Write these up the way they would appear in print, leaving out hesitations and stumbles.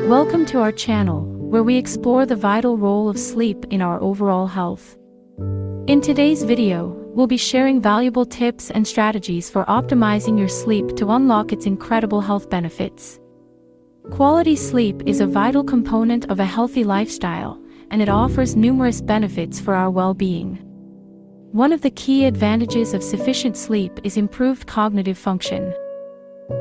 Welcome to our channel, where we explore the vital role of sleep in our overall health. In today's video, we'll be sharing valuable tips and strategies for optimizing your sleep to unlock its incredible health benefits. Quality sleep is a vital component of a healthy lifestyle, and it offers numerous benefits for our well-being. One of the key advantages of sufficient sleep is improved cognitive function.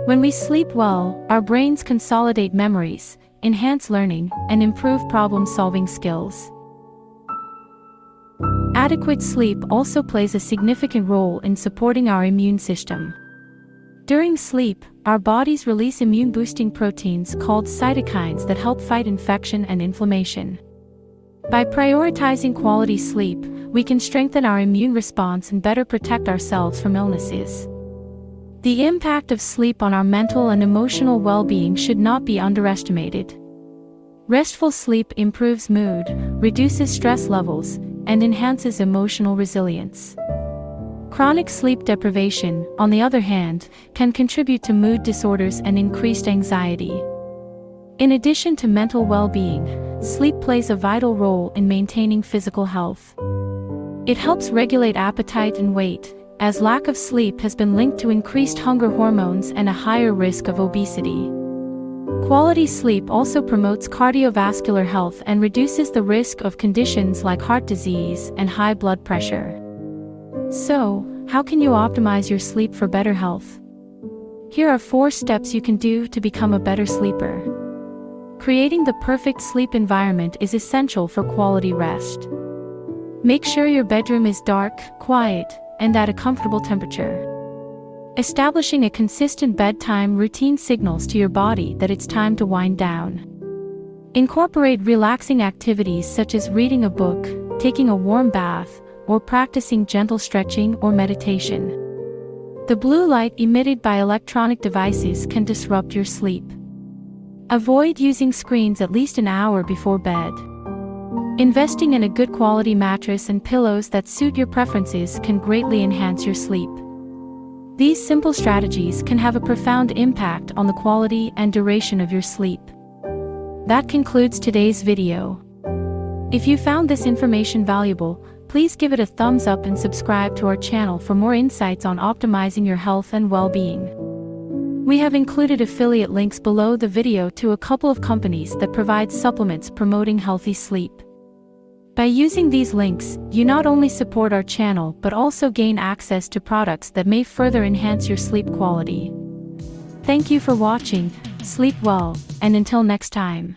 When we sleep well, our brains consolidate memories, enhance learning, and improve problem-solving skills. Adequate sleep also plays a significant role in supporting our immune system. During sleep, our bodies release immune-boosting proteins called cytokines that help fight infection and inflammation. By prioritizing quality sleep, we can strengthen our immune response and better protect ourselves from illnesses. The impact of sleep on our mental and emotional well-being should not be underestimated. Restful sleep improves mood, reduces stress levels, and enhances emotional resilience. Chronic sleep deprivation, on the other hand, can contribute to mood disorders and increased anxiety. In addition to mental well-being, sleep plays a vital role in maintaining physical health. It helps regulate appetite and weight, as lack of sleep has been linked to increased hunger hormones and a higher risk of obesity. Quality sleep also promotes cardiovascular health and reduces the risk of conditions like heart disease and high blood pressure. So, how can you optimize your sleep for better health? Here are 4 steps you can do to become a better sleeper. Creating the perfect sleep environment is essential for quality rest. Make sure your bedroom is dark, quiet, and at a comfortable temperature. Establishing a consistent bedtime routine signals to your body that it's time to wind down. Incorporate relaxing activities such as reading a book, taking a warm bath, or practicing gentle stretching or meditation. The blue light emitted by electronic devices can disrupt your sleep. Avoid using screens at least an hour before bed. Investing in a good quality mattress and pillows that suit your preferences can greatly enhance your sleep. These simple strategies can have a profound impact on the quality and duration of your sleep. That concludes today's video. If you found this information valuable, please give it a thumbs up and subscribe to our channel for more insights on optimizing your health and well-being. We have included affiliate links below the video to a couple of companies that provide supplements promoting healthy sleep. By using these links, you not only support our channel but also gain access to products that may further enhance your sleep quality. Thank you for watching, sleep well, and until next time.